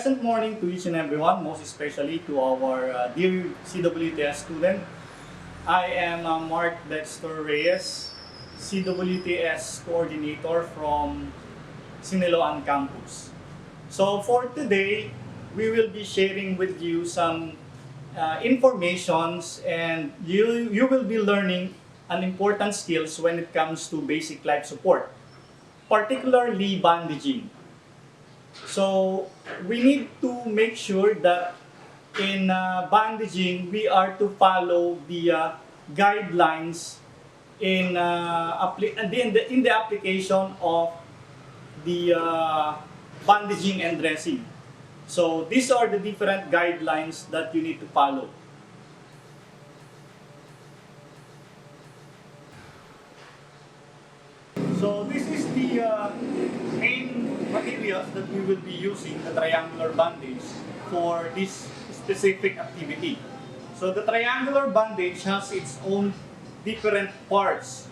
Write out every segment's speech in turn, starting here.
Pleasant morning to each and everyone, most especially to our dear CWTS student. I am Mark Dexter Reyes, CWTS coordinator from Siniloan campus. So for today, we will be sharing with you some informations, and you will be learning an important skills when it comes to basic life support, particularly bandaging. So we need to make sure that in bandaging, we are to follow the guidelines in the application of the bandaging and dressing. So these are the different guidelines that you need to follow. So this is the main materials that we will be using, the triangular bandage, for this specific activity. So the triangular bandage has its own different parts.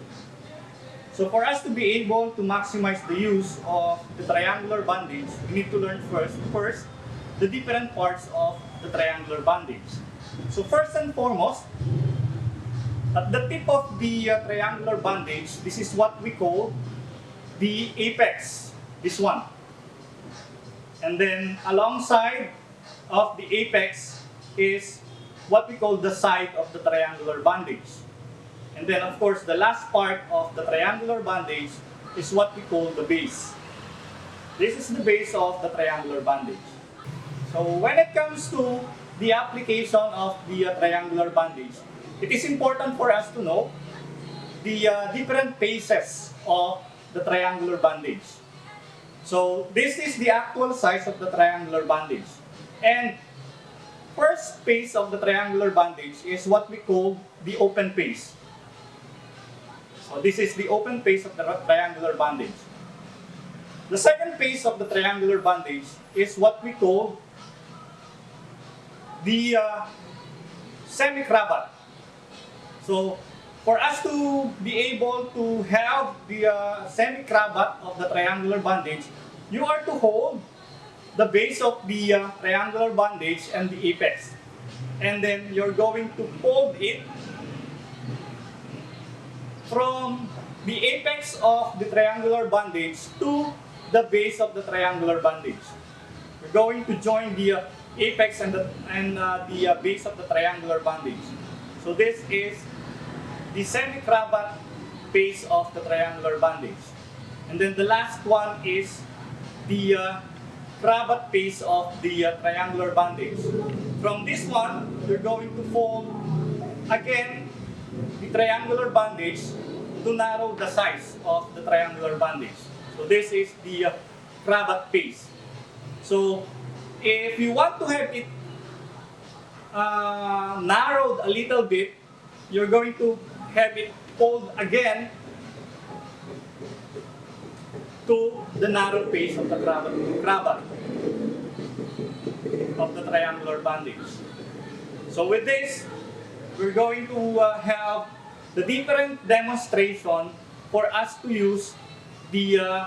So for us to be able to maximize the use of the triangular bandage, we need to learn first the different parts of the triangular bandage. So first and foremost, at the tip of the triangular bandage, this is what we call the apex, this one. And then alongside of the apex is what we call the side of the triangular bandage. And then of course the last part of the triangular bandage is what we call the base. This is the base of the triangular bandage. So when it comes to the application of the triangular bandage, it is important for us to know the different phases of the triangular bandage. So this is the actual size of the triangular bandage. And first phase of the triangular bandage is what we call the open phase. So this is the open phase of the triangular bandage. The second phase of the triangular bandage is what we call the semi-CRAVAT. So for us to be able to have the semi-CRAVAT of the triangular bandage, you are to hold the base of the triangular bandage and the apex. And then you're going to fold it from the apex of the triangular bandage to the base of the triangular bandage. We're going to join the apex and the base of the triangular bandage. So this is the semi-CRAVAT phase of the triangular bandage. And then the last one is the CRAVAT phase of the triangular bandage. From this one, you're going to fold again the triangular bandage to narrow the size of the triangular bandage. So this is the CRAVAT phase. So if you want to have it narrowed a little bit, you're going to have it fold again to the narrow phase of the CRAVAT of the triangular bandage. So with this, we're going to have the different demonstration for us to use the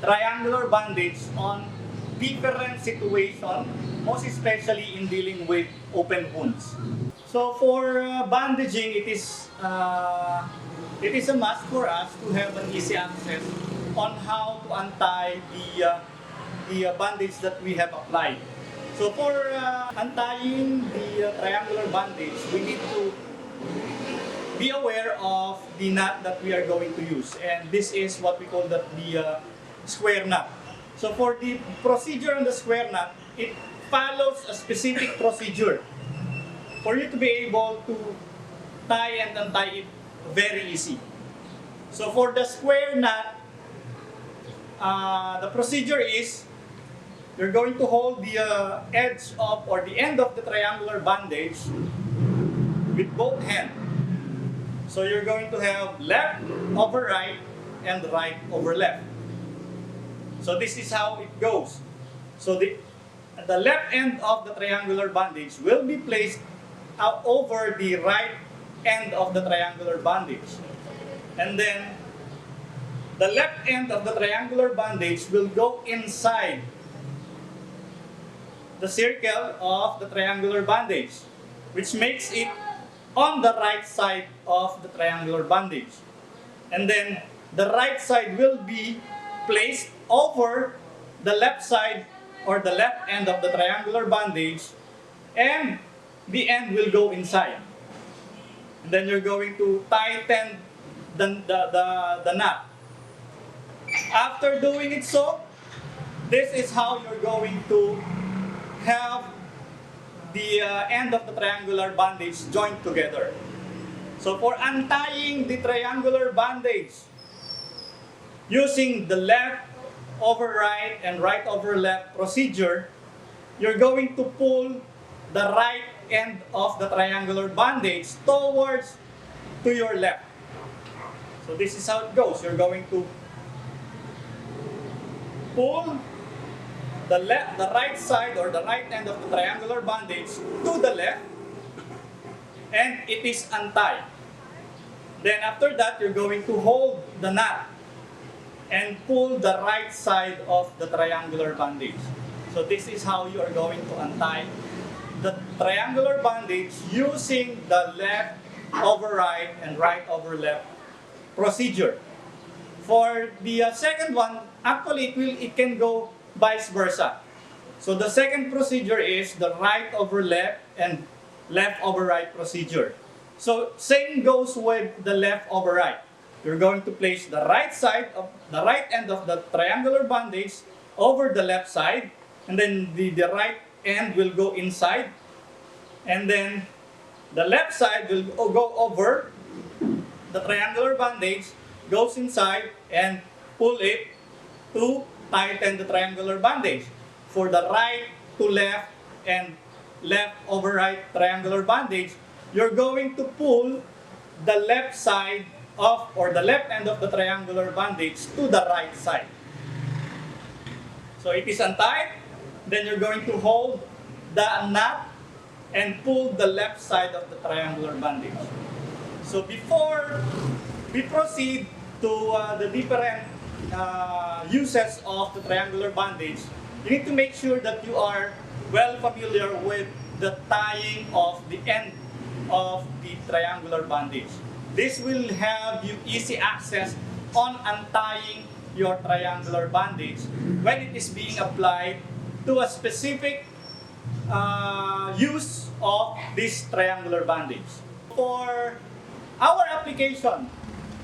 triangular bandage on different situations, most especially in dealing with open wounds. So for bandaging, it is a must for us to have an easy access on how to untie the bandage that we have applied. So for untying the triangular bandage, we need to be aware of the nut that we are going to use, and this is what we call the square nut. So for the procedure on the square nut, it follows a specific procedure for you to be able to tie and untie it very easy. So for the square nut, the procedure is you're going to hold the edge of or the end of the triangular bandage with both hands. So you're going to have left over right and right over left. So this is how it goes. So the left end of the triangular bandage will be placed out over the right end of the triangular bandage. And then the left end of the triangular bandage will go inside the circle of the triangular bandage, which makes it on the right side of the triangular bandage. And then the right side will be placed over the left side or the left end of the triangular bandage, and the end will go inside. And then you're going to tighten the knot. After doing it so, this is how you're going to have the end of the triangular bandage joined together. So for untying the triangular bandage, using the left over right and right over left procedure, you're going to pull the right end of the triangular bandage towards to your left. So this is how it goes. You're going to pull the right side or the right end of the triangular bandage to the left, and it is untied. Then after that, you're going to hold the knot and pull the right side of the triangular bandage. So this is how you are going to untie the triangular bandage using the left over right and right over left procedure. For the second one, actually it can go vice versa. So the second procedure is the right over left and left over right procedure. So same goes with the left over right. You're going to place the right side of the right end of the triangular bandage over the left side, and then the right end will go inside, and then the left side will go over the triangular bandage, goes inside, and pull it to tighten the triangular bandage. For the right to left and left over right triangular bandage, you're going to pull the left side of or the left end of the triangular bandage to the right side. So it is untied, then you're going to hold the knot and pull the left side of the triangular bandage. So before we proceed to the different uses of the triangular bandage, you need to make sure that you are well familiar with the tying of the end of the triangular bandage. This will have you easy access on untying your triangular bandage when it is being applied to a specific use of this triangular bandage. For our application,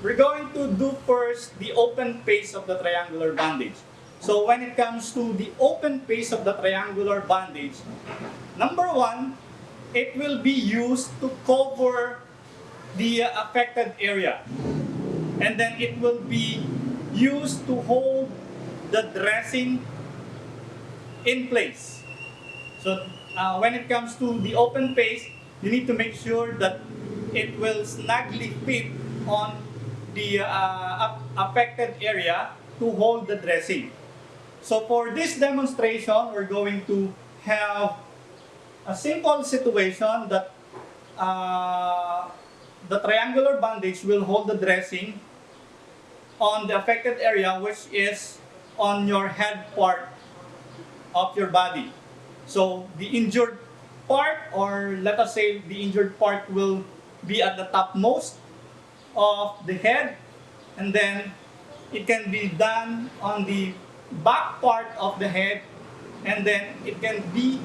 we're going to do first the open face of the triangular bandage. So when it comes to the open face of the triangular bandage, number one, it will be used to cover the affected area. And then it will be used to hold the dressing in place. So when it comes to the open face, you need to make sure that it will snugly fit on the affected area to hold the dressing. So for this demonstration, we're going to have a simple situation that the triangular bandage will hold the dressing on the affected area, which is on your head part of your body. So the injured part, or let us say the injured part, will be at the topmost of the head, and then it can be done on the back part of the head, and then it can be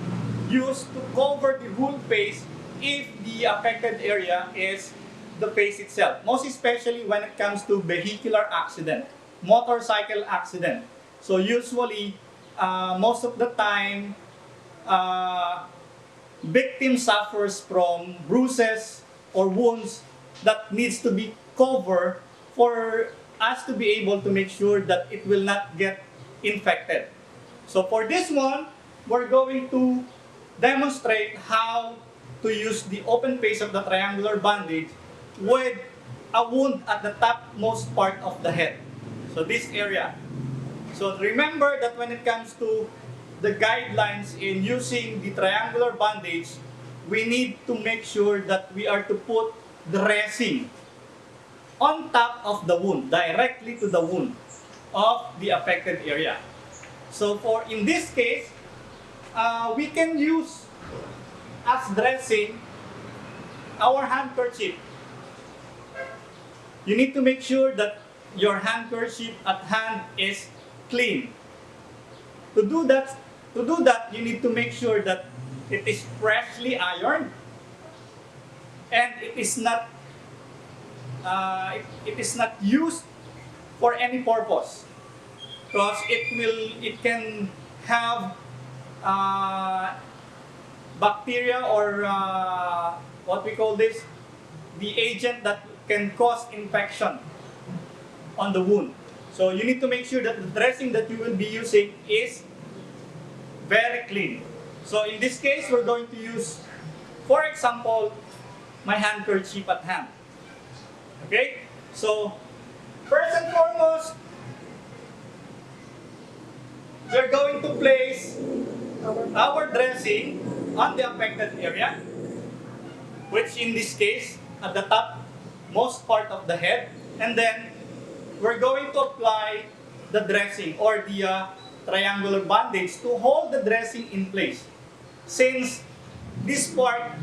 used to cover the whole face if the affected area is the face itself. Most especially when it comes to vehicular accident, motorcycle accident. So usually, most of the time, victim suffers from bruises or wounds that needs to be covered for us to be able to make sure that it will not get infected. So for this one, we're going to demonstrate how to use the open face of the triangular bandage with a wound at the topmost part of the head. So this area. So remember that when it comes to the guidelines in using the triangular bandage, we need to make sure that we are to put dressing on top of the wound, directly to the wound of the affected area. So in this case, we can use as dressing our handkerchief. You need to make sure that your handkerchief at hand is clean. To do that, you need to make sure that it is freshly ironed and it is not used for any purpose, because it can have bacteria or what we call this, the agent that can cause infection on the wound. So you need to make sure that the dressing that you will be using is very clean. So in this case, we're going to use, for example, my handkerchief at hand. Okay? So, first and foremost, we're going to place our dressing on the affected area, which in this case, at the top most part of the head, and then we're going to apply the dressing or the triangular bandage to hold the dressing in place. Since this part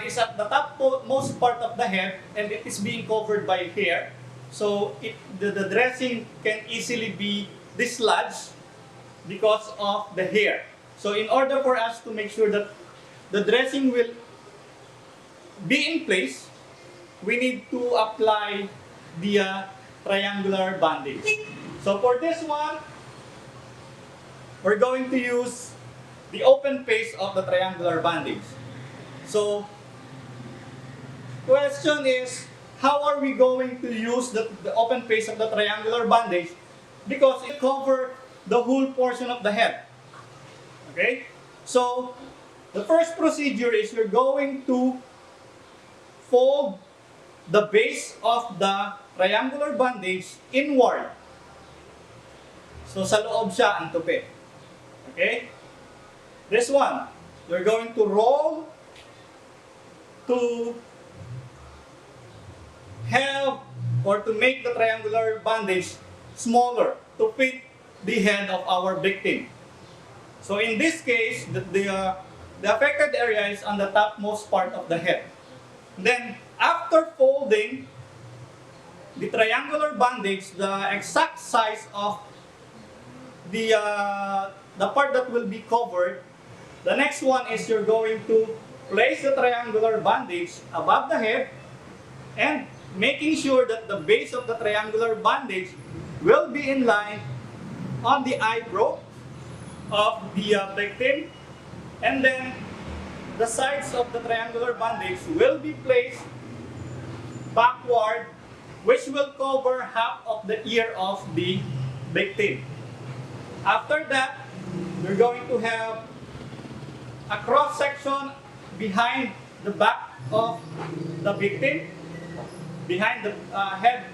is at the top most part of the head and it is being covered by hair, so the dressing can easily be dislodged because of the hair. So in order for us to make sure that the dressing will be in place, we need to apply the triangular bandage. So for this one, we're going to use the open face of the triangular bandage. So, question is, how are we going to use the open face of the triangular bandage? Because it covers the whole portion of the head. Okay? So, the first procedure is you're going to fold the base of the triangular bandage inward. So, sa loob siya ang tupi. Okay? This one, you're going to roll to have or to make the triangular bandage smaller to fit the head of our victim. So in this case, the affected area is on the topmost part of the head. Then after folding the triangular bandage, the exact size of the part that will be covered, the next one is you're going to place the triangular bandage above the head and making sure that the base of the triangular bandage will be in line on the eyebrow of the victim, and then the sides of the triangular bandage will be placed backward, which will cover half of the ear of the victim. After that, you're going to have a cross section behind the back of the victim, behind the head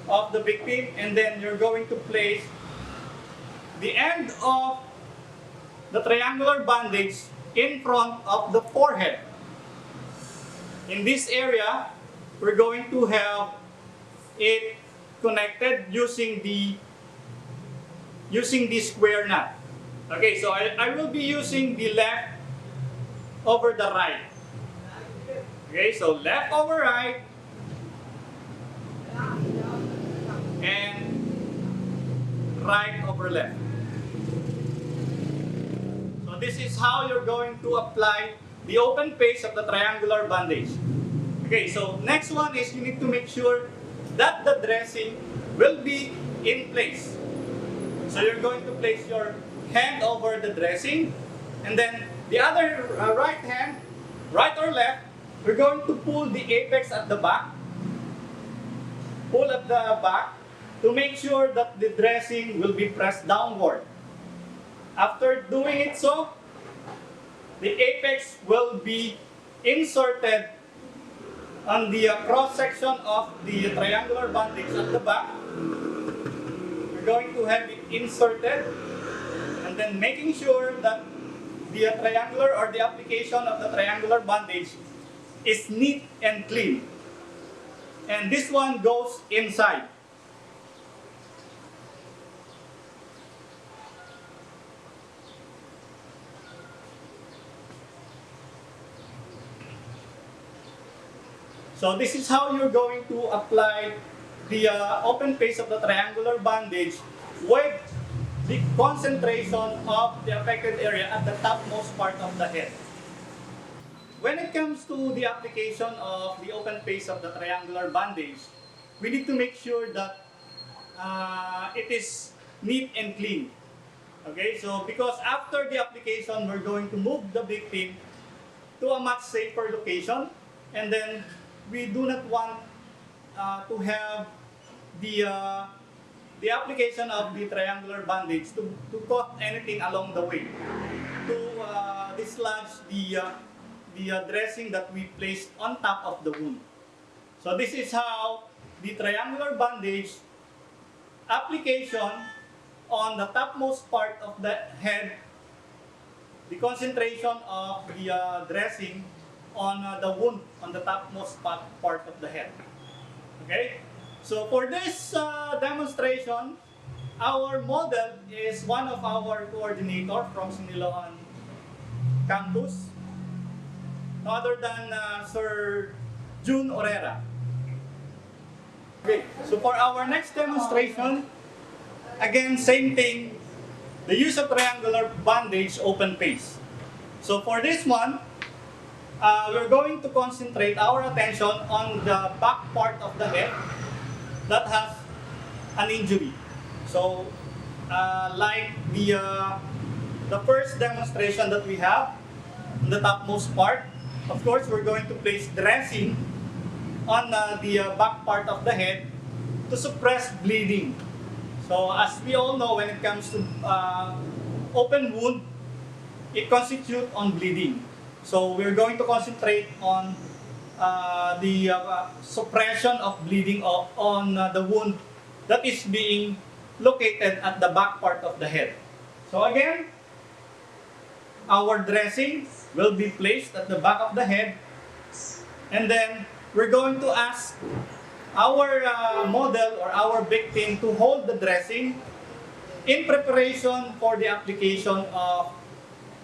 of the victim, and then you're going to place the end of the triangular bandage in front of the forehead. In this area, we're going to have it connected using the square knot. Okay, so I will be using the left over the right. Okay, so left over right and right over left. So this is how you're going to apply the open face of the triangular bandage. Okay, so next one is you need to make sure that the dressing will be in place. So you're going to place your hand over the dressing, and then the other right hand, right or left, we're going to pull the apex at the back. Pull at the back to make sure that the dressing will be pressed downward. After doing it so, the apex will be inserted on the cross section of the triangular bandage at the back. We're going to have it inserted, and then making sure that the triangular or the application of the triangular bandage is neat and clean. And this one goes inside. So this is how you're going to apply the open face of the triangular bandage with the concentration of the affected area at the topmost part of the head. When it comes to the application of the open face of the triangular bandage, we need to make sure that it is neat and clean. Okay, so because after the application, we're going to move the victim to a much safer location, and then we do not want to have the application of the triangular bandage to cut anything along the way, to dislodge the dressing that we placed on top of the wound. So this is how the triangular bandage application on the topmost part of the head, the concentration of the dressing on the wound on the topmost part of the head. Okay? So for this demonstration, our model is one of our coordinator from Siniloan campus, no other than Sir June Orera. Okay, so for our next demonstration, again, same thing, the use of triangular bandage open face. So for this one, we're going to concentrate our attention on the back part of the head that has an injury. So like the first demonstration that we have, on the topmost part, of course, we're going to place dressing on the back part of the head to suppress bleeding. So as we all know, when it comes to open wound, it constitutes on bleeding. So we're going to concentrate on the suppression of bleeding on the wound that is being located at the back part of the head. So again, our dressing will be placed at the back of the head, and then we're going to ask our model or our victim to hold the dressing in preparation for the application of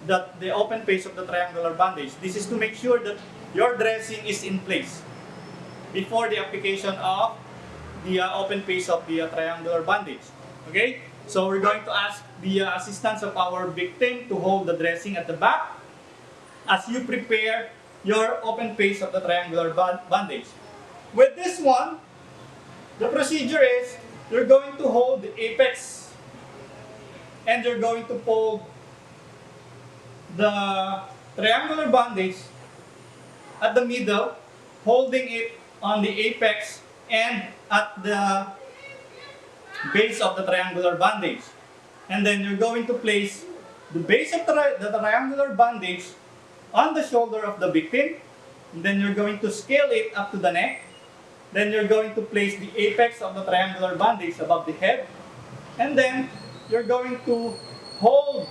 the open face of the triangular bandage. This is to make sure that your dressing is in place before the application of the open face of the triangular bandage. Okay? So we're going to ask the assistance of our victim to hold the dressing at the back as you prepare your open face of the triangular bandage. With this one, the procedure is you're going to hold the apex and you're going to pull the triangular bandage at the middle, holding it on the apex and at the base of the triangular bandage. And then you're going to place the base of the triangular bandage on the shoulder of the victim. And then you're going to scale it up to the neck. Then you're going to place the apex of the triangular bandage above the head. And then you're going to hold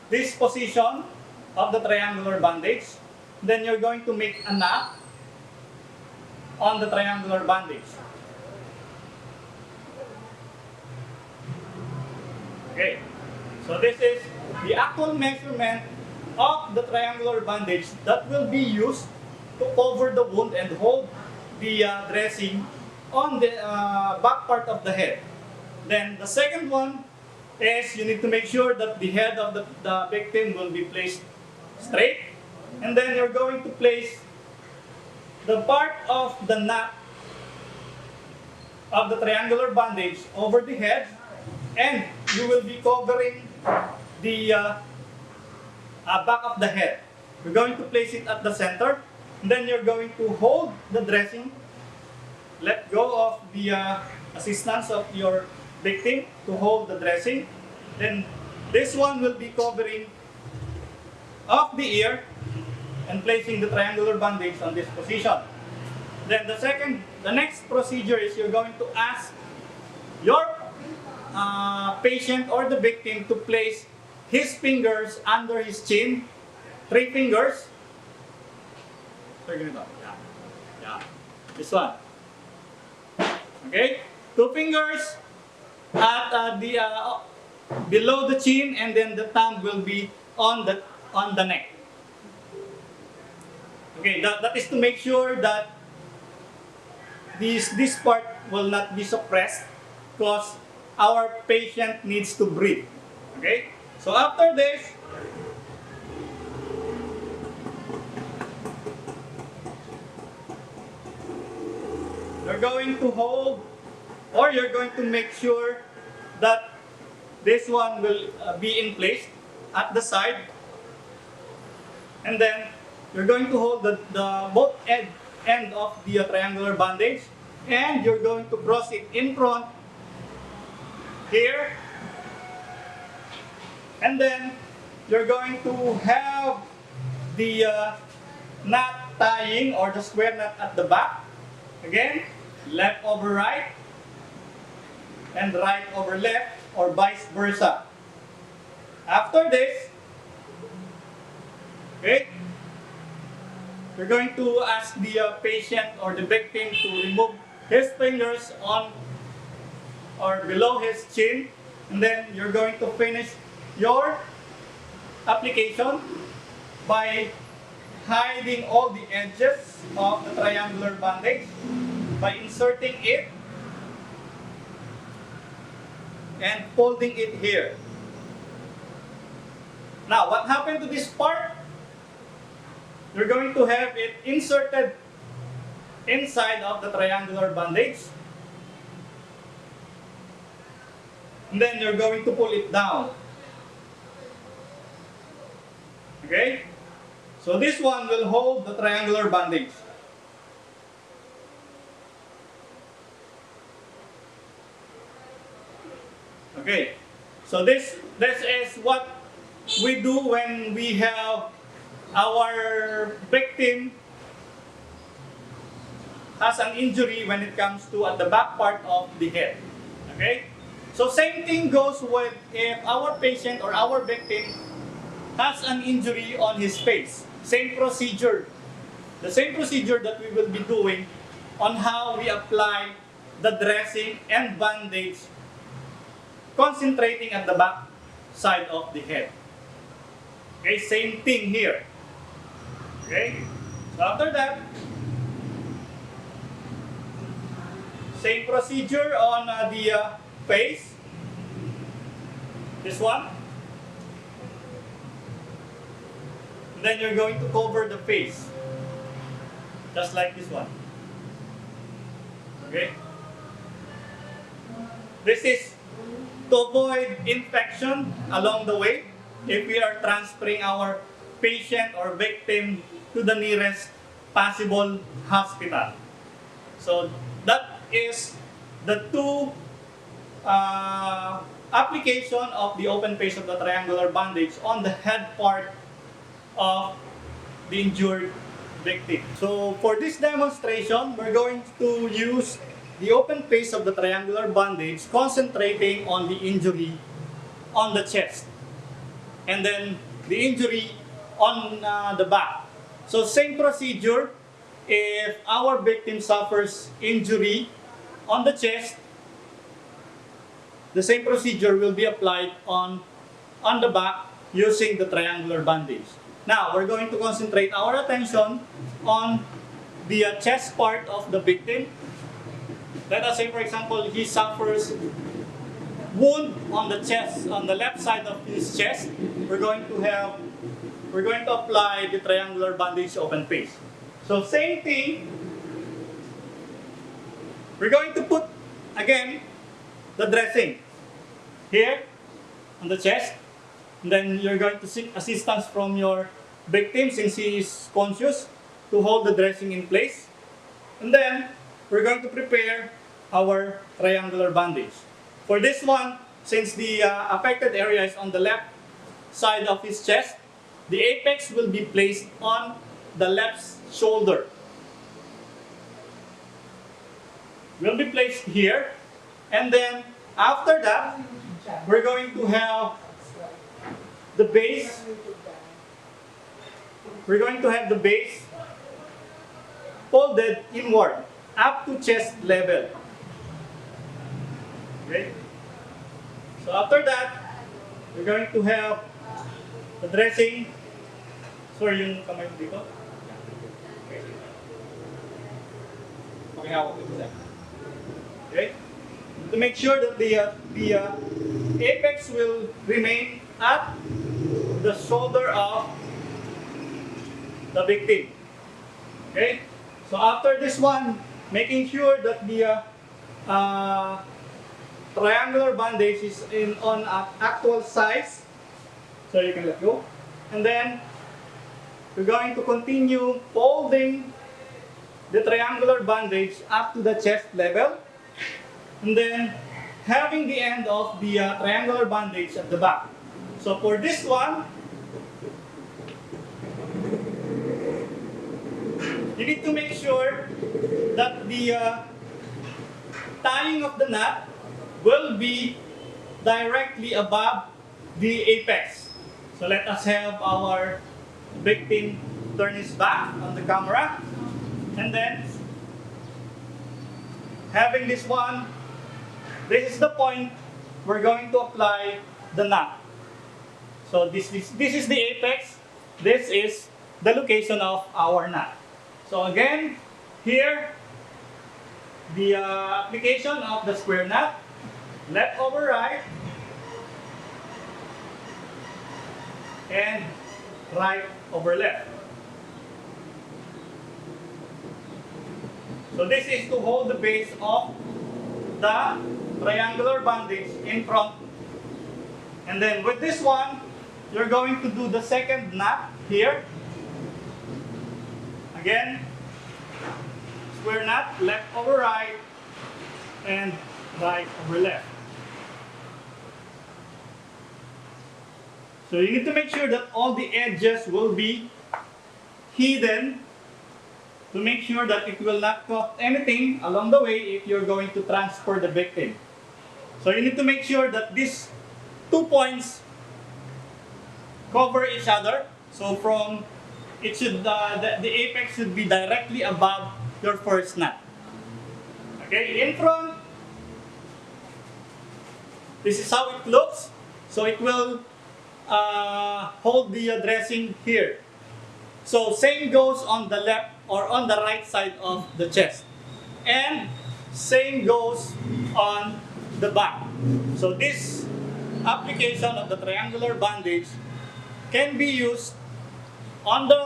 this position of the triangular bandage. Then you're going to make a knot on the triangular bandage. Okay, so this is the actual measurement of the triangular bandage that will be used to cover the wound and hold the dressing on the back part of the head. Then the second one is you need to make sure that the head of the victim will be placed straight. And then you're going to place the part of the knot of the triangular bandage over the head, and you will be covering the back of the head. You're going to place it at the center, and then you're going to hold the dressing, let go of the assistance of your victim to hold the dressing. Then this one will be covering of the ear and placing the triangular bandage on this position. Then the next procedure is you're going to ask your patient or the victim to place his fingers under his chin, 3 fingers. So yeah, this one. Okay, 2 fingers at the below the chin, and then the thumb will be on the neck. Okay, that is to make sure that this part will not be suppressed because our patient needs to breathe. Okay, so after this, you're going to hold, or you're going to make sure that this one will be in place at the side, and then you're going to hold the both end of the triangular bandage, and you're going to cross it in front here, and then you're going to have the knot tying, or the square knot at the back. Again, left over right and right over left, or vice versa. After this, okay, you're going to ask the patient or the victim to remove his fingers on or below his chin, and then you're going to finish your application by hiding all the edges of the triangular bandage by inserting it and folding it here. Now, what happened to this part? You're going to have it inserted inside of the triangular bandage, and then you're going to pull it down. Okay? So this one will hold the triangular bandage. Okay, so this is what we do when we have our victim has an injury when it comes to at the back part of the head. Okay, so same thing goes with if our patient or our victim has an injury on his face. Same procedure, the same procedure that we will be doing on how we apply the dressing and bandage, concentrating at the back side of the head. Okay, same thing here. Okay, so after that, same procedure on the face. This one. And then you're going to cover the face, just like this one. Okay. This is to avoid infection along the way if we are transferring our patient or victim to the nearest possible hospital. So that is the two application of the open face of the triangular bandage on the head part of the injured victim. So for this demonstration, we're going to use the open face of the triangular bandage, concentrating on the injury on the chest, and then the injury on the back. So same procedure, if our victim suffers injury on the chest, the same procedure will be applied on the back using the triangular bandage. Now, we're going to concentrate our attention on the chest part of the victim. Let us say, for example, he suffers wound on the chest, on the left side of his chest. We're going to apply the triangular bandage open face. So same thing. We're going to put again the dressing here on the chest. And then you're going to seek assistance from your victim, since he is conscious, to hold the dressing in place. And then we're going to prepare our triangular bandage. For this one, since the affected area is on the left side of his chest, the apex will be placed on the left shoulder. Will be placed here, and then after that, we're going to have the base. We're going to have the base folded inward up to chest level. Okay? So after that, we're going to have the dressing. Sorry, yung kamay mo dito. pakihawak ito sa. Okay? To make sure that the apex will remain at the shoulder of the victim. Okay? So after this one, making sure that the triangular bandage is on actual size, so you can let go. And then we're going to continue folding the triangular bandage up to the chest level, and then having the end of the triangular bandage at the back. So for this one, you need to make sure that the tying of the knot will be directly above the apex. So let us have our victim turn his back on the camera, and then having this one, this is the point we're going to apply the knot. So this is the apex, this is the location of our knot. So again, here, the application of the square knot, left over right, and right over left. So this is to hold the base of the triangular bandage in front. And then with this one, you're going to do the second knot here. Again, square knot, left over right, and right over left. So you need to make sure that all the edges will be hidden to make sure that it will not cut anything along the way if you're going to transfer the victim. So you need to make sure that these 2 points cover each other. So from it should the apex should be directly above your first knot. Okay, in front, this is how it looks. So it will hold the dressing here. So same goes on the left or on the right side of the chest, and same goes on the back. So this application of the triangular bandage can be used on the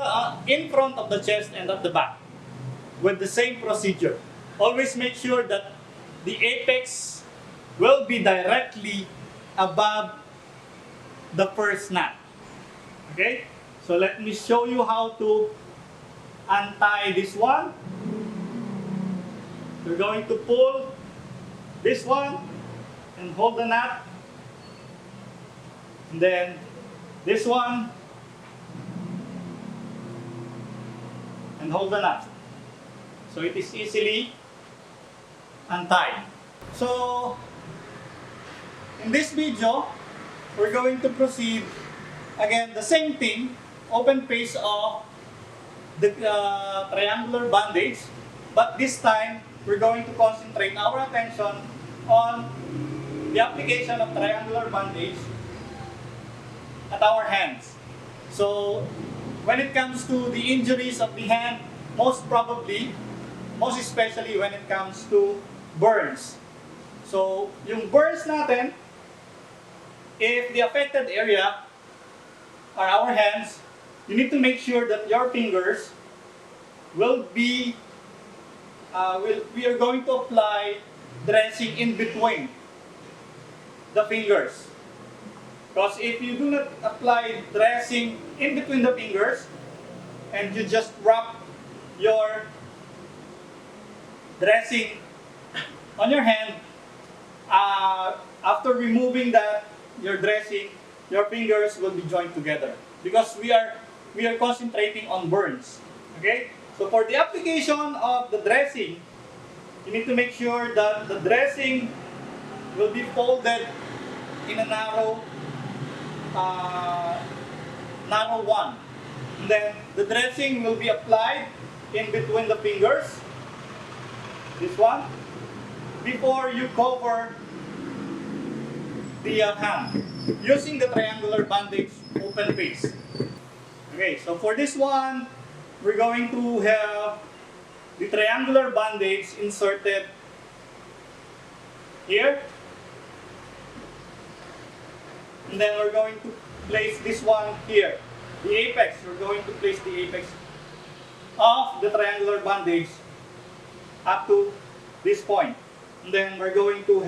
in front of the chest and at the back with the same procedure. Always make sure that the apex will be directly above the first knot. Okay? So let me show you how to untie this one. You're going to pull this one and hold the knot. And then this one and hold the knot. So it is easily untied. So in this video, we're going to proceed again the same thing, open face of the triangular bandage, but this time we're going to concentrate our attention on the application of triangular bandage at our hands. So when it comes to the injuries of the hand, most especially when it comes to burns. So yung burns natin, if the affected area are our hands, you need to make sure that your fingers will be, we are going to apply dressing in between the fingers. Because if you do not apply dressing in between the fingers and you just wrap your dressing on your hand, after removing that, your dressing, your fingers will be joined together because we are concentrating on burns. Okay? So for the application of the dressing, you need to make sure that the dressing will be folded in a narrow one. And then the dressing will be applied in between the fingers, this one, before you cover the hand using the triangular bandage open face. Okay, so for this one, we're going to have the triangular bandage inserted here. And then we're going to place this one here. The apex, we're going to place the apex of the triangular bandage up to this point. And then we're going to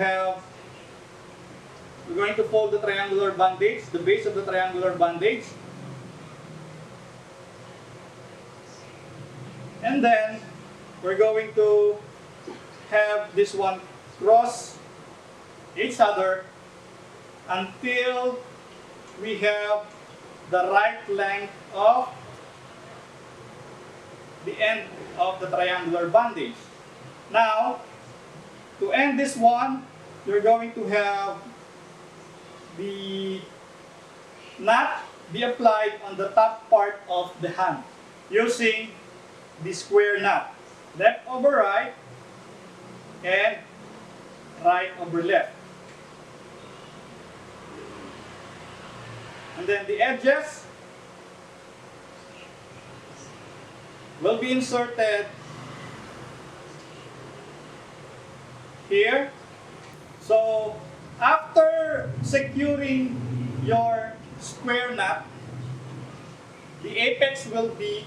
fold the triangular bandage, the base of the triangular bandage. And then we're going to have this one cross each other until we have the right length of the end of the triangular bandage. Now, to end this one, you're going to have the knot be applied on the top part of the hand using the square knot. Left over right and right over left. And then the edges will be inserted here. So after securing your square knot, the apex will be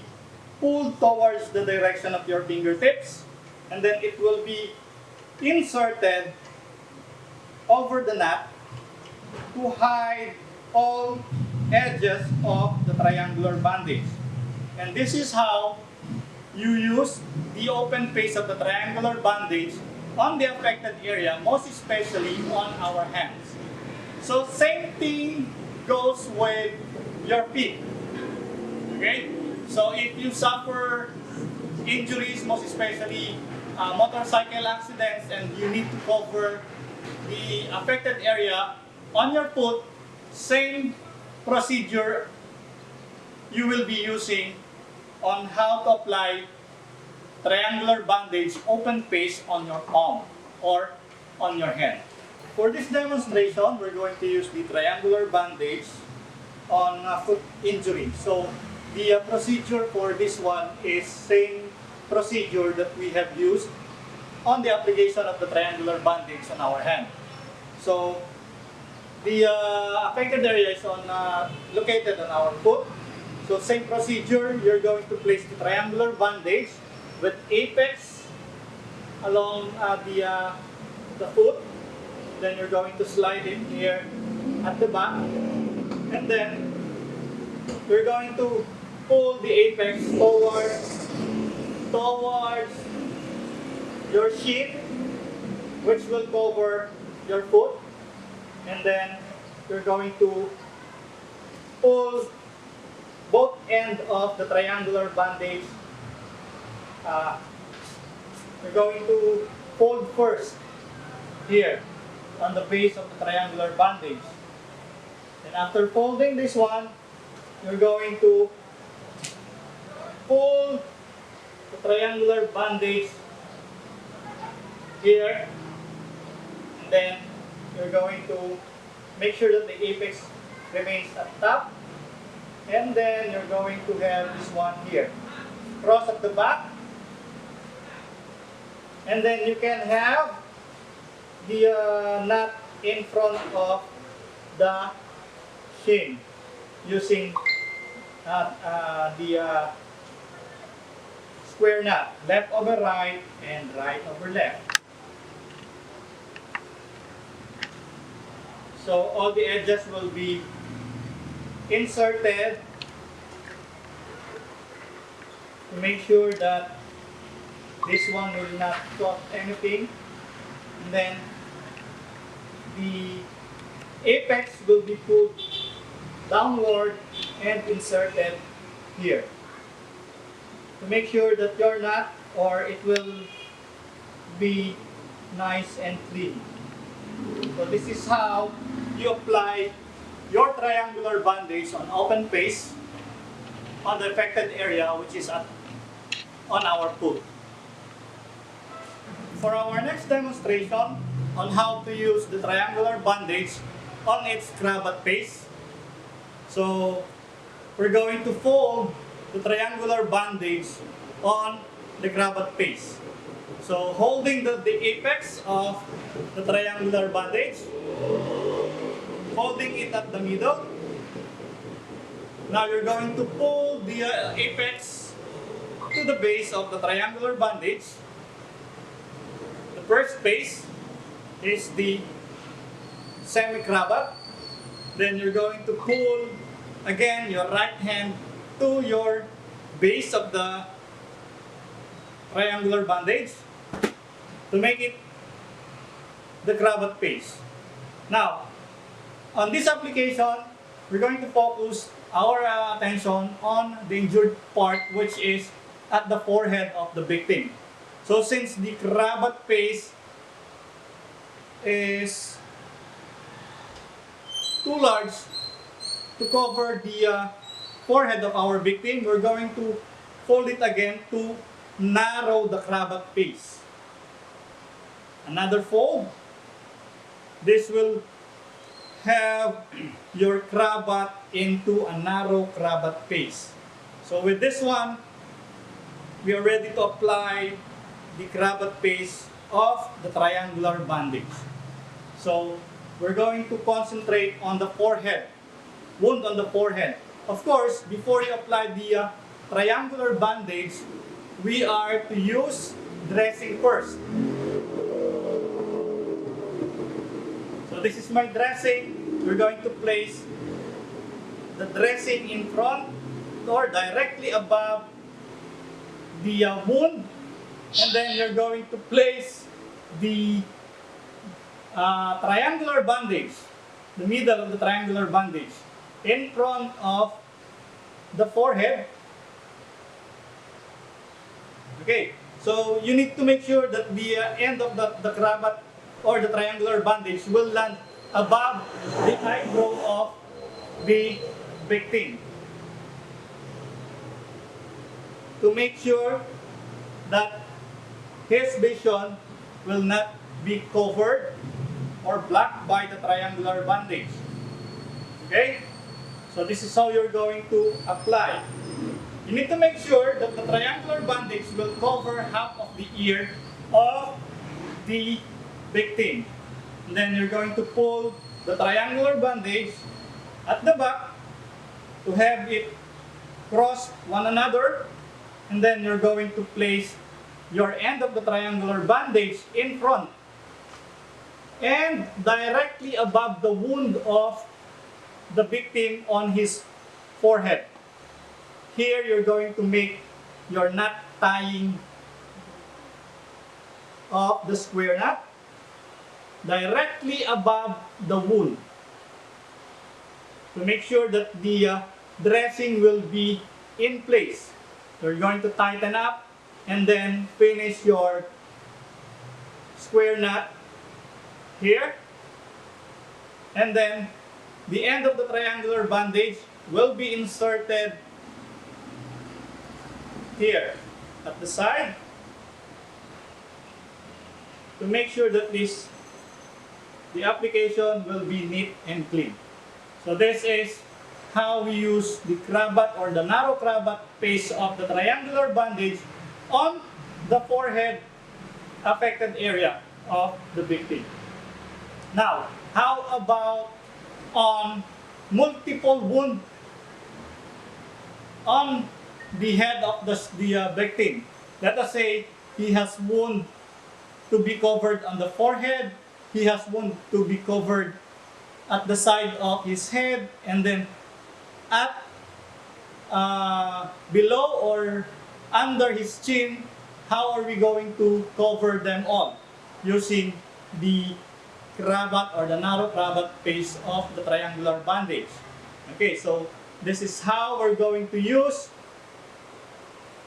pulled towards the direction of your fingertips, and then it will be inserted over the knot to hide all edges of the triangular bandage. And this is how you use the open face of the triangular bandage on the affected area, most especially on our hands. So same thing goes with your feet. Okay? So if you suffer injuries, most especially motorcycle accidents, and you need to cover the affected area on your foot, same procedure you will be using on how to apply triangular bandage open face on your palm or on your hand. For this demonstration, we're going to use the triangular bandage on foot injury. So the procedure for this one is same procedure that we have used on the application of the triangular bandage on our hand. So the affected area is located on our foot. So same procedure, you're going to place the triangular bandage with apex along the foot. Then you're going to slide it here at the back, and then you're going to pull the apex towards your shin, which will cover your foot, and then you're going to pull both ends of the triangular bandage. You're going to fold first here on the base of the triangular bandage. And after folding this one, you're going to pull the triangular bandage here, and then you're going to make sure that the apex remains at top, and then you're going to have this one here cross at the back, and then you can have the knot in front of the shin using the square knot, left over right and right over left. So all the edges will be inserted to make sure that this one will not cut anything, and then the apex will be pulled downward and inserted here to make sure that your knot, or it will be nice and clean. So this is how you apply your triangular bandage on open face on the affected area, which is on our foot. For our next demonstration on how to use the triangular bandage on its CRAVAT face, so we're going to fold the triangular bandage on the CRAVAT paste. So holding the apex of the triangular bandage, holding it at the middle. Now you're going to pull the apex to the base of the triangular bandage. The first base is the semi-CRAVAT. Then you're going to pull again your right hand to your base of the triangular bandage to make it the CRAVAT paste. Now, on this application, we're going to focus our attention on the injured part, which is at the forehead of the victim. So since the CRAVAT paste is too large to cover the forehead of our victim, we're going to fold it again to narrow the CRAVAT paste. Another fold. This will have your CRAVAT into a narrow CRAVAT paste. So with this one, we are ready to apply the CRAVAT paste of the triangular bandage. So we're going to concentrate on the forehead, wound on the forehead. Of course, before you apply the triangular bandage, we are to use dressing first. So this is my dressing. We're going to place the dressing in front or directly above the wound, and then you're going to place the triangular bandage, the middle of the triangular bandage, in front of the forehead. Okay, so you need to make sure that the end of the CRAVAT or the triangular bandage will land above the eyebrow of the victim, to make sure that his vision will not be covered or blocked by the triangular bandage. Okay? So this is how you're going to apply. You need to make sure that the triangular bandage will cover half of the ear of the victim. And then you're going to pull the triangular bandage at the back to have it cross one another. And then you're going to place your end of the triangular bandage in front and directly above the wound of the victim on his forehead. Here you're going to make your knot tying of the square knot directly above the wound, to make sure that the dressing will be in place. So you're going to tighten up and then finish your square knot here, and then the end of the triangular bandage will be inserted here at the side to make sure that the application will be neat and clean. So this is how we use the CRAVAT or the narrow CRAVAT paste of the triangular bandage on the forehead affected area of the victim. Now, how about on multiple wound on the head of the victim? Let us say he has wound to be covered on the forehead, he has wound to be covered at the side of his head, and then at below or under his chin. How are we going to cover them all? Using the CRAVAT or the narrow CRAVAT paste of the triangular bandage. Okay, so this is how we're going to use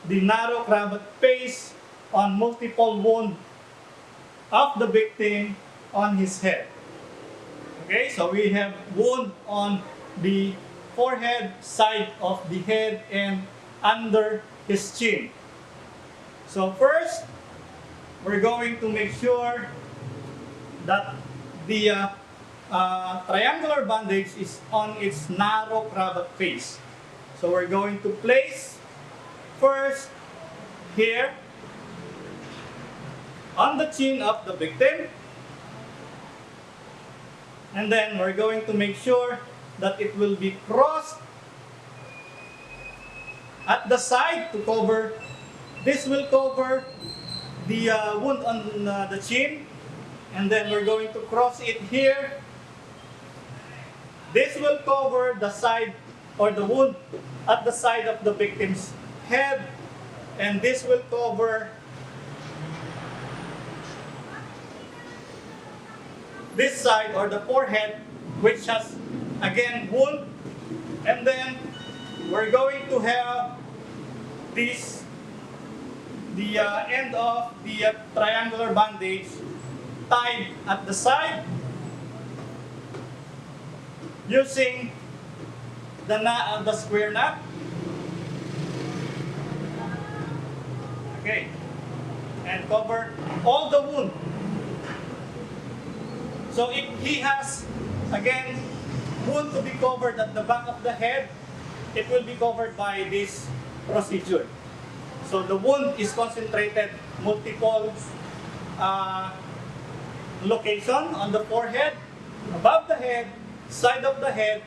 the narrow CRAVAT paste on multiple wound of the victim on his head. Okay, so we have wound on the forehead, side of the head, and under his chin. So first, we're going to make sure that the triangular bandage is on its narrow CRAVAT paste. So we're going to place first here on the chin of the victim. And then we're going to make sure that it will be crossed at the side to cover. This will cover the wound on the chin. And then we're going to cross it here. This will cover the side or the wound at the side of the victim's head. And this will cover this side or the forehead, which has again wound. And then we're going to have this, the end of the triangular bandage tied at the side using the square knot. Okay, and cover all the wound. So if he has, again, wound to be covered at the back of the head, it will be covered by this procedure. So the wound is concentrated multiple location on the forehead, above the head, side of the head,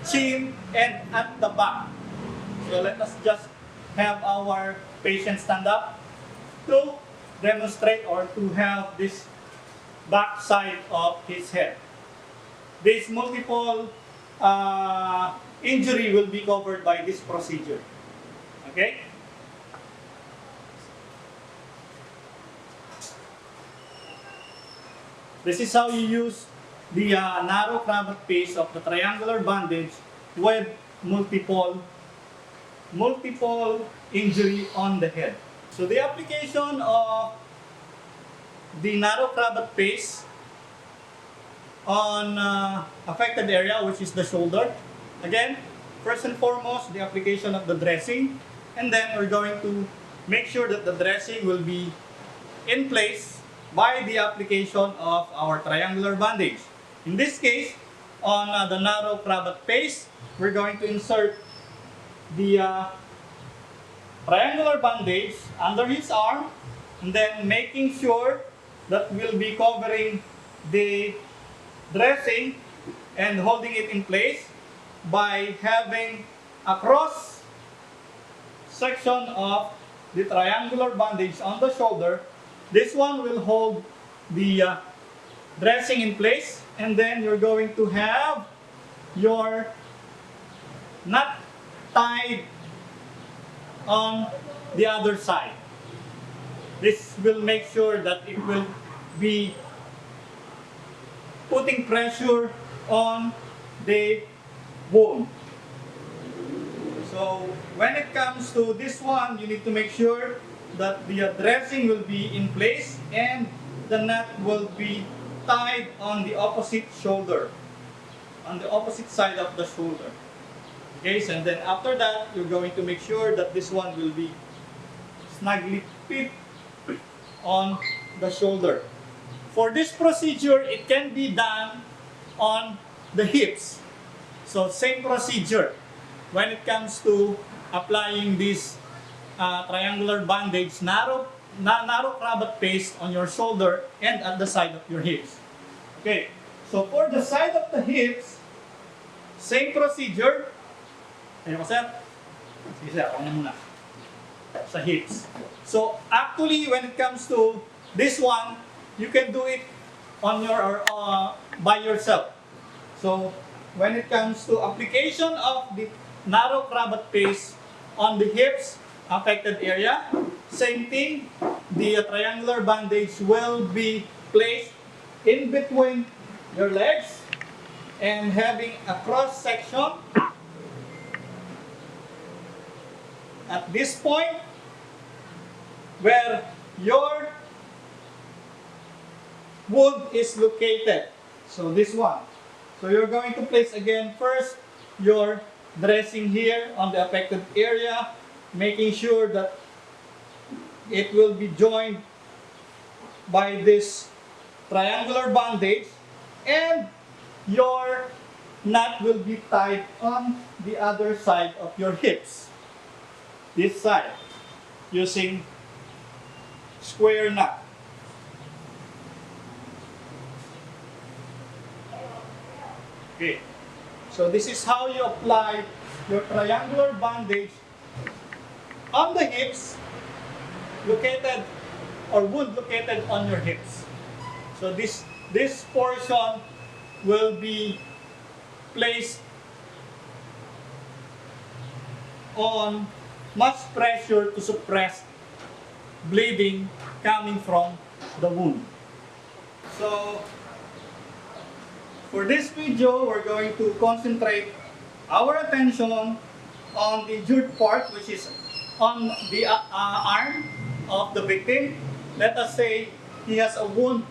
chin, and at the back. So let us just have our patient stand up to demonstrate or to have this back side of his head. This multiple injury will be covered by this procedure. Okay? This is how you use the narrow cravat piece of the triangular bandage with multiple injury on the head. So the application of the narrow cravat piece on affected area, which is the shoulder. Again, first and foremost, the application of the dressing, and then we're going to make sure that the dressing will be in place by the application of our triangular bandage. In this case, on the narrow cravat piece, we're going to insert the triangular bandage under his arm, and then making sure that we'll be covering the dressing and holding it in place by having a cross section of the triangular bandage on the shoulder. This one will hold the dressing in place, and then you're going to have your knot tied on the other side. This will make sure that it will be putting pressure on the wound. So when it comes to this one, you need to make sure that the dressing will be in place and the knot will be tied on the opposite shoulder, on the opposite side of the shoulder. Okay, so and then after that, you're going to make sure that this one will be snugly fit on the shoulder. For this procedure, it can be done on the hips. So same procedure when it comes to applying this triangular bandage, narrow cravat paste on your shoulder and at the side of your hips. Okay, so for the side of the hips, same procedure. Ayun ko, sir. Sige, sir. Ako na muna. Sa hips. So, actually, when it comes to this one, you can do it on your by yourself. So, when it comes to application of the narrow cravat paste on the hips, affected area, same thing. The triangular bandage will be placed in between your legs and having a cross section at this point where your wound is located. So this one. So you're going to place again first your dressing here on the affected area, making sure that it will be joined by this triangular bandage, and your knot will be tied on the other side of your hips. This side, using square knot. Okay, so this is how you apply your triangular bandage on the hips located or wound located on your hips. So this portion will be placed on much pressure to suppress bleeding coming from the wound. So for this video, we're going to concentrate our attention on the injured part, which is on the arm of the victim. Let us say he has a wound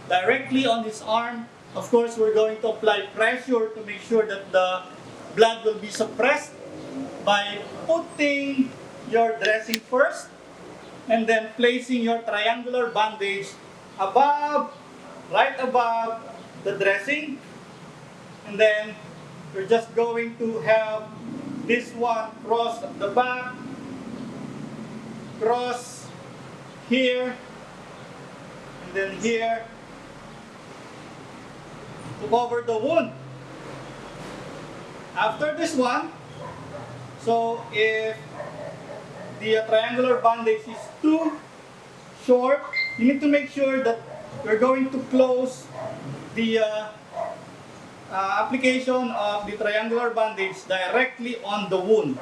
directly on his arm. Of course, we're going to apply pressure to make sure that the blood will be suppressed by putting your dressing first and then placing your triangular bandage right above the dressing, and then you're just going to have this one cross at the back, cross here, and then here to cover the wound. After this one, so if the triangular bandage is too short, you need to make sure that you're going to close the application of the triangular bandage directly on the wound.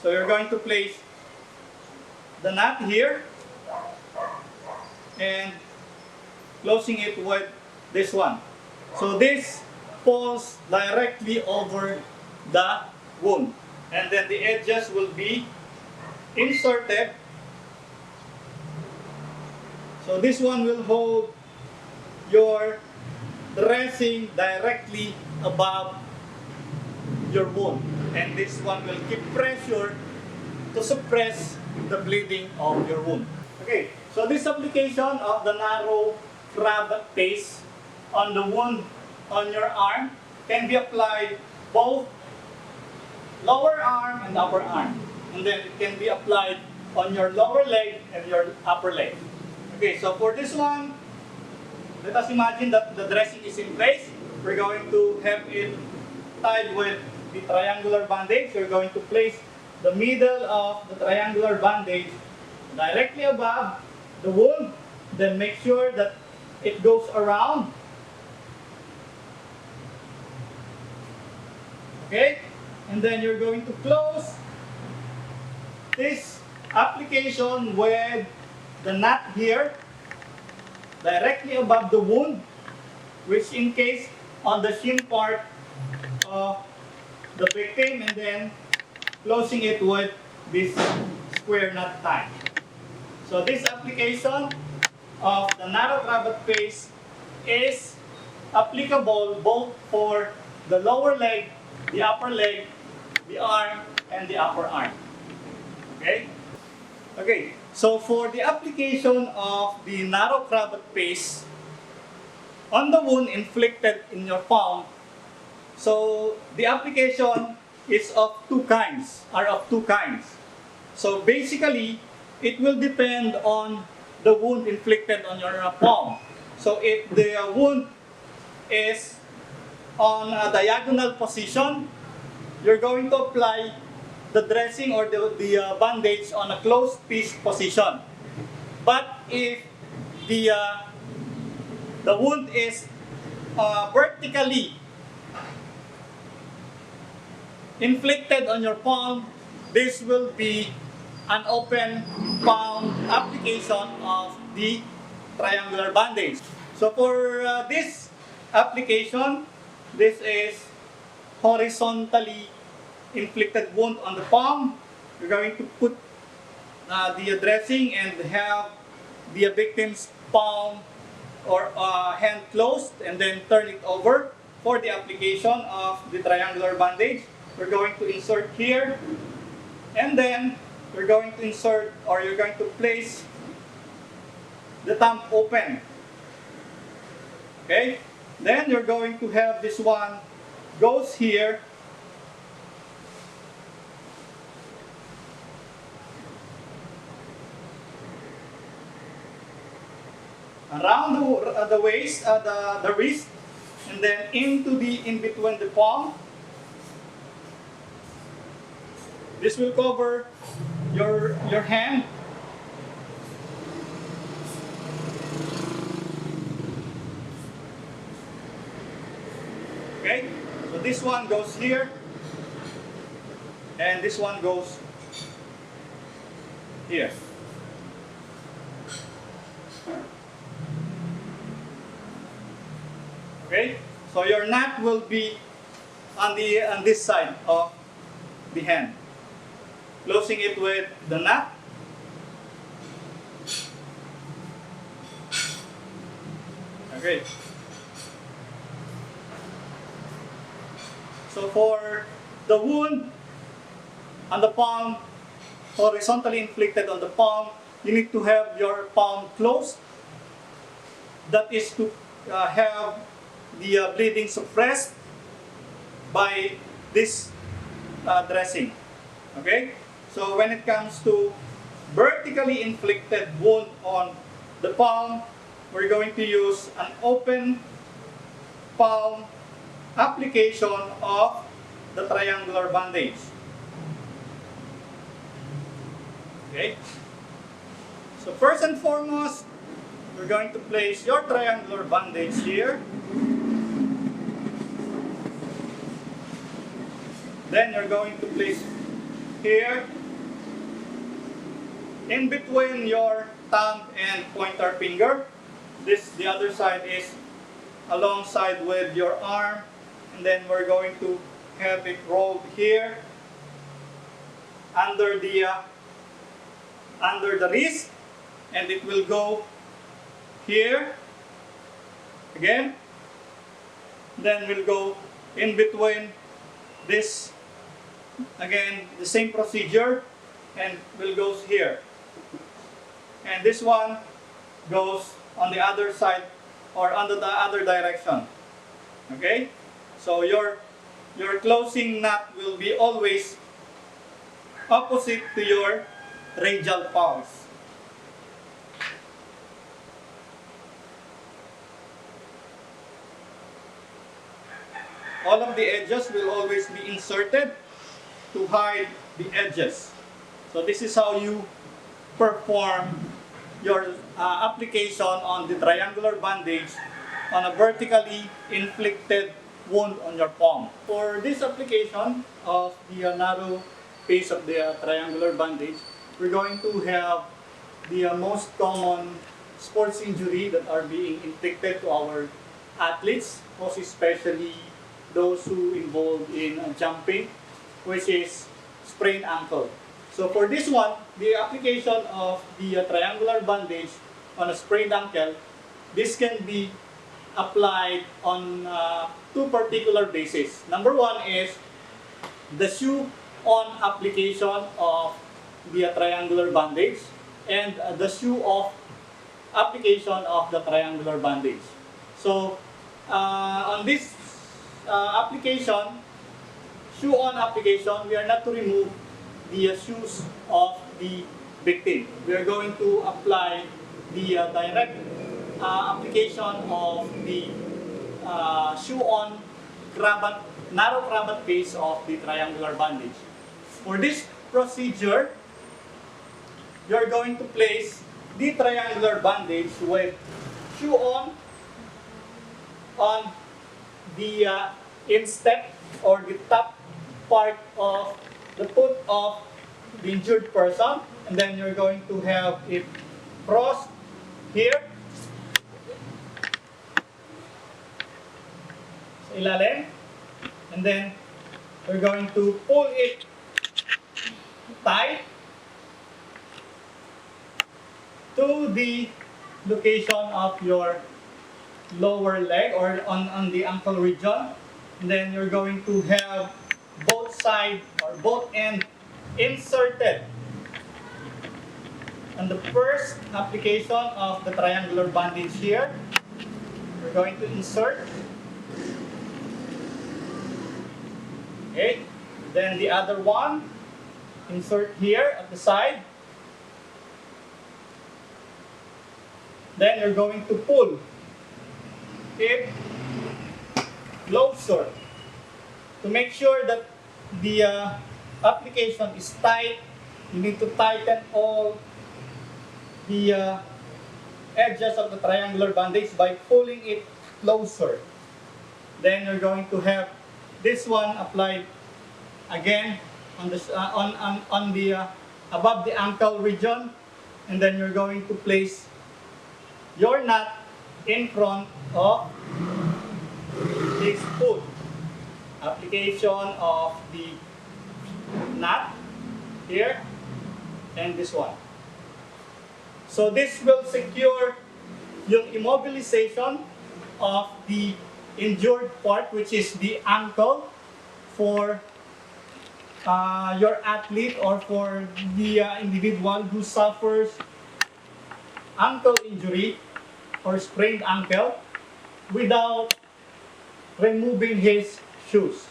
So you're going to place the knot here and closing it with this one. So this falls directly over the wound, and then the edges will be inserted. So this one will hold your dressing directly above your wound, and this one will keep pressure to suppress the bleeding of your wound. Okay, so this application of the narrow CRAVAT paste on the wound on your arm can be applied both lower arm and upper arm, and then it can be applied on your lower leg and your upper leg. Okay, so for this one, let us imagine that the dressing is in place. We're going to have it tied with the triangular bandage. We're going to place the middle of the triangular bandage directly above the wound. Then make sure that it goes around. Okay? And then you're going to close this application with the knot here directly above the wound, which in case on the shin part of the victim, and then closing it with this square knot tie. So this application of the narrow CRAVAT paste is applicable both for the lower leg, the upper leg, the arm, and the upper arm. Okay? Okay, so for the application of the narrow CRAVAT paste on the wound inflicted in your palm, so the application is of two kinds. So basically, it will depend on the wound inflicted on your palm. So if the wound is on a diagonal position, you're going to apply the dressing or the bandage on a closed fist position. But if the wound is vertically inflicted on your palm, this will be an open palm application of the triangular bandage. So for this application, this is horizontally inflicted wound on the palm. You're going to put the dressing and have the victim's palm or hand closed, and then turn it over for the application of the triangular bandage. We're going to insert here, and then you're going to insert, or you're going to place the thumb open. Okay? Then you're going to have this one goes here, around the waist, the wrist, and then into the in between the palm. This will cover your hand. Okay, so this one goes here, and this one goes here. Okay, so your knot will be on this side of the hand, closing it with the knot. Okay. So for the wound on the palm, horizontally inflicted on the palm, you need to have your palm closed. That is to have the bleeding suppressed by this dressing. Okay? So when it comes to vertically inflicted wound on the palm, we're going to use an open palm application of the triangular bandage. Okay? So first and foremost, we're going to place your triangular bandage here. Then you're going to place here in between your thumb and pointer finger. The other side is alongside with your arm, and then we're going to have it rolled here under the wrist, and it will go here again. Then we'll go in between this again, the same procedure, and will goes here, and this one goes on the other side or under the other direction. Okay, so your closing knot will be always opposite to your radial pulse. All of the edges will always be inserted to hide the edges. So this is how you perform your application on the triangular bandage on a vertically inflicted wound on your palm. For this application of the narrow face of the triangular bandage, we're going to have the most common sports injury that are being inflicted to our athletes, most especially those who involved in jumping, which is sprained ankle. So for this one, the application of the triangular bandage on a sprained ankle, this can be applied on two particular bases. Number one is the shoe-on application of the triangular bandage, and the shoe-off application of the triangular bandage. So on this application, shoe-on application, we are not to remove the shoes of the victim. We are going to apply the direct application of the shoe-on CRAVAT, narrow CRAVAT face of the triangular bandage. For this procedure, you are going to place the triangular bandage with shoe-on on the instep or the top part of the foot of the injured person, and then you're going to have it crossed here sa ilalim, and then we're going to pull it tight to the location of your lower leg or on the ankle region, and then you're going to have both sides or both ends inserted. And the first application of the triangular bandage here, we're going to insert. Okay, then the other one, insert here at the side. Then you're going to pull it closer to make sure that the application is tight. You need to tighten all the edges of the triangular bandage by pulling it closer. Then you're going to have this one applied again on the above the ankle region, and then you're going to place your nut in front of this foot. Application of the nut here and this one. So this will secure yung immobilization of the injured part, which is the ankle, for your athlete or for the individual who suffers ankle injury or sprained ankle without removing his shoes.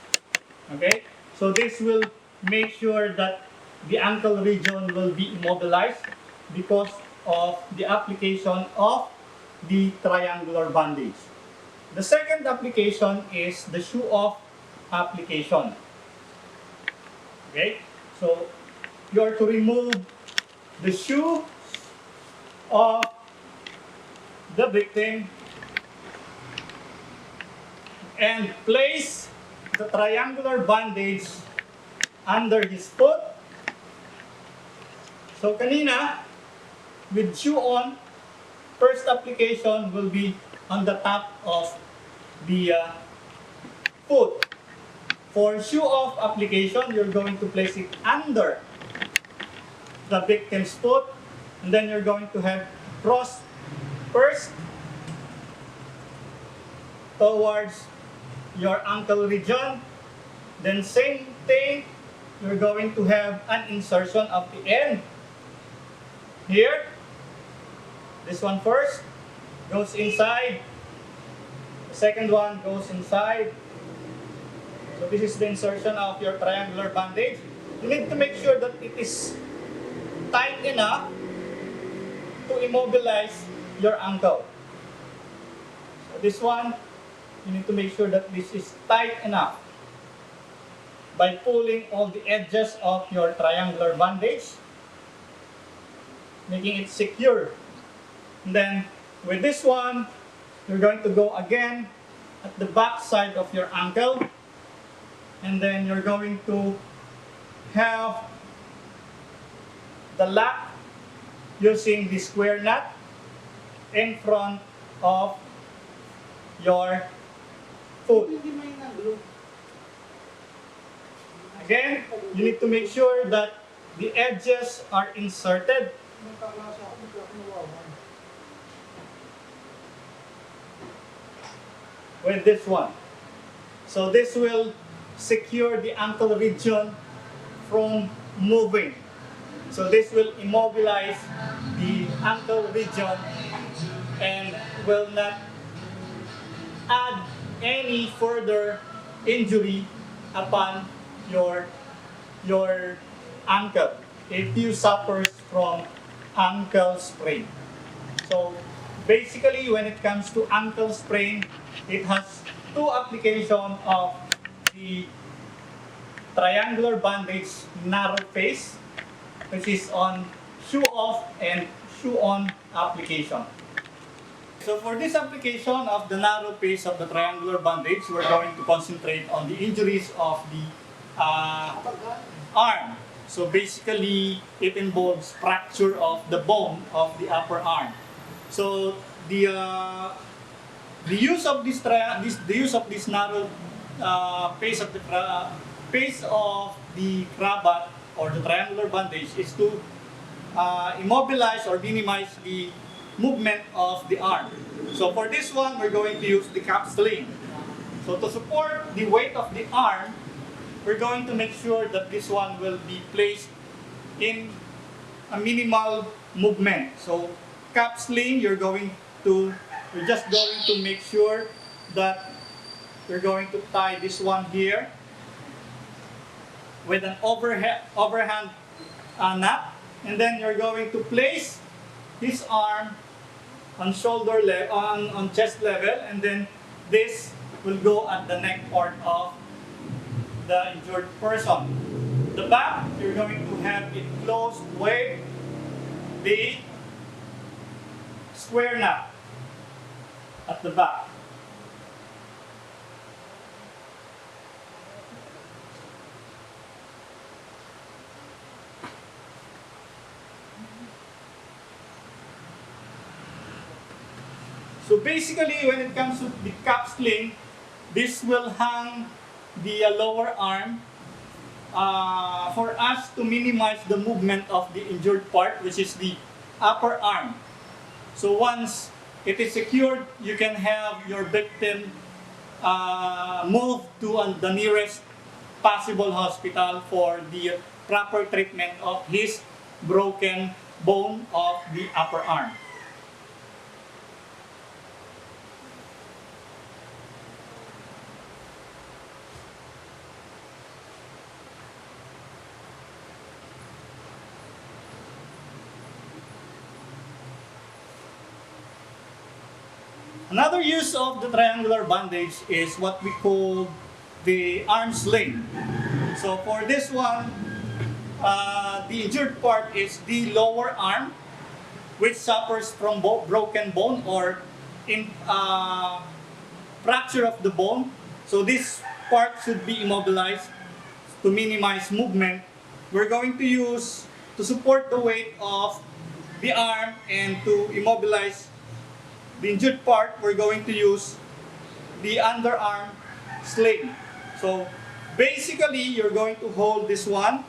Okay? So this will make sure that the ankle region will be immobilized because of the application of the triangular bandage. The second application is the shoe-off application. Okay? So you are to remove the shoe of the victim and place the triangular bandage under his foot. So kanina, with shoe on, first application will be on the top of the foot. For shoe off application, you're going to place it under the victim's foot, and then you're going to have cross first towards your ankle region. Then same thing, you're going to have an insertion of the end here. This one first goes inside. The second one goes inside. So this is the insertion of your triangular bandage. You need to make sure that it is tight enough to immobilize your ankle. So this one, you need to make sure that this is tight enough by pulling all the edges of your triangular bandage, making it secure. And then with this one, you're going to go again at the back side of your ankle, and then you're going to have the lock using the square nut in front of your foot. Again, you need to make sure that the edges are inserted. With this one. So this will secure the ankle region from moving. So this will immobilize the ankle region and will not add any further injury upon your ankle if you suffer from ankle sprain. So basically, when it comes to ankle sprain, it has two applications of the triangular bandage narrow face, which is on shoe off and shoe on application. So for this application of the narrow face of the triangular bandage, we're going to concentrate on the injuries of the arm. So basically, it involves fracture of the bone of the upper arm. So the use of this narrow face of the CRAVAT or the triangular bandage is to immobilize or minimize the movement of the arm. So for this one, we're going to use the cap sling. So to support the weight of the arm, we're going to make sure that this one will be placed in a minimal movement. So cap sling, you're just going to make sure that you're going to tie this one here with an overhand knot, and then you're going to place this arm on shoulder level, on chest level, and then this will go at the neck part of the injured person. The back, you're going to have it closed with the square knot at the back. So basically, when it comes to the cap sling, this will hang the lower arm for us to minimize the movement of the injured part, which is the upper arm. So once it is secured, you can have your victim moved to the nearest possible hospital for the proper treatment of his broken bone of the upper arm. Another use of the triangular bandage is what we call the arm sling. So for this one, the injured part is the lower arm, which suffers from broken bone or fracture of the bone. So this part should be immobilized to minimize movement. We're going to use, to support the weight of the arm and to immobilize the injured part, we're going to use the underarm sling. So basically, you're going to hold this one.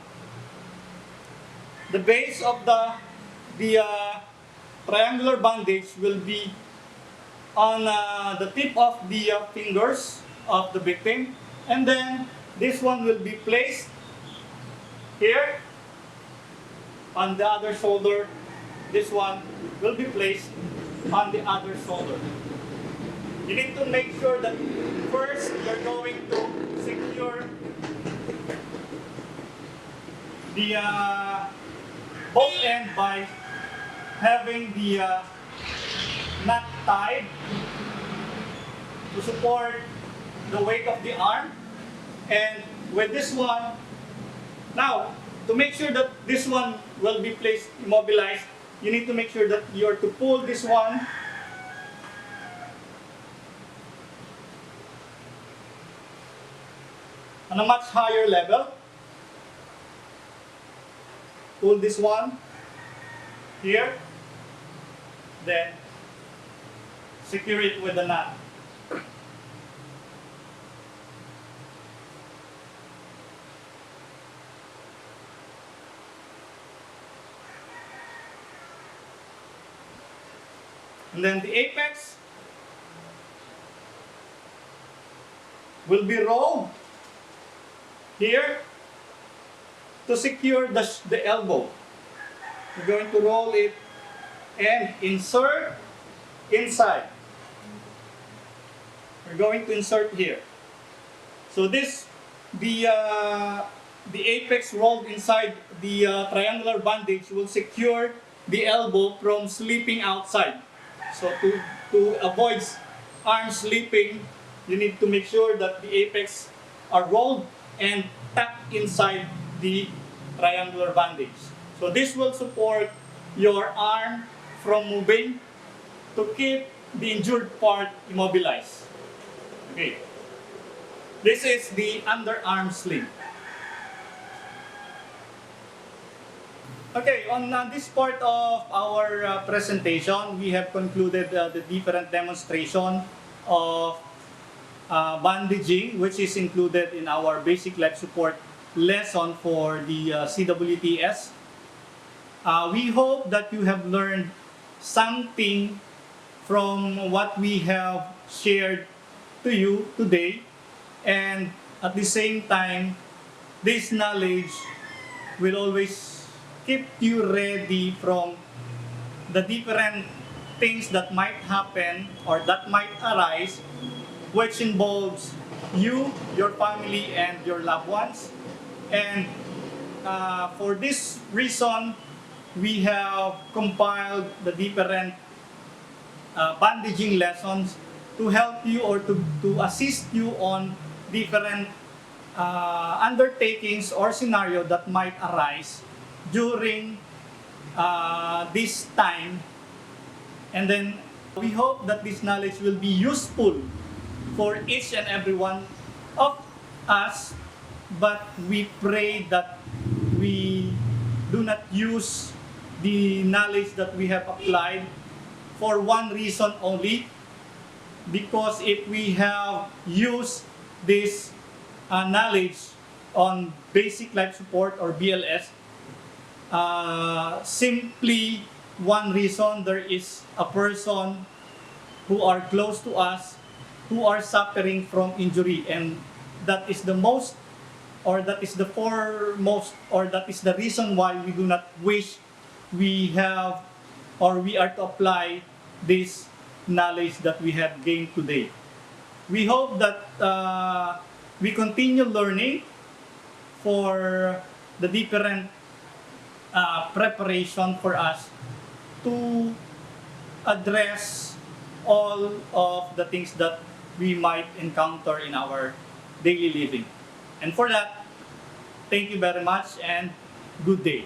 The base of the triangular bandage will be on the tip of the fingers of the victim, and then this one will be placed here on the other shoulder. This one will be placed on the other shoulder. You need to make sure that first you're going to secure the both end by having the knot tied to support the weight of the arm. And with this one, now to make sure that this one will be placed immobilized, you need to make sure that you're to pull this one on a much higher level. Pull this one here, then secure it with the knot. And then the apex will be rolled here to secure the elbow. We're going to roll it and insert inside. We're going to insert here. So this, the apex rolled inside the triangular bandage will secure the elbow from slipping outside. So to avoid arm slipping, you need to make sure that the apex are rolled and tucked inside the triangular bandage. So this will support your arm from moving to keep the injured part immobilized. Okay. This is the underarm sling. Okay, on this part of our presentation, we have concluded the different demonstration of bandaging, which is included in our basic life support lesson for the CWTS. We hope that you have learned something from what we have shared to you today, and at the same time, this knowledge will always keep you ready from the different things that might happen or that might arise, which involves you, your family, and your loved ones. And for this reason, we have compiled the different bandaging lessons to help you or to assist you on different undertakings or scenario that might arise during this time. And then we hope that this knowledge will be useful for each and every one of us, but we pray that we do not use the knowledge that we have applied for one reason only, because if we have used this knowledge on basic life support or BLS, simply one reason, there is a person who are close to us who are suffering from injury, and that is the most, or that is the foremost, or that is the reason why we do not wish we have or we are to apply this knowledge that we have gained today. We hope that we continue learning for the different preparation for us to address all of the things that we might encounter in our daily living. And for that, thank you very much and good day.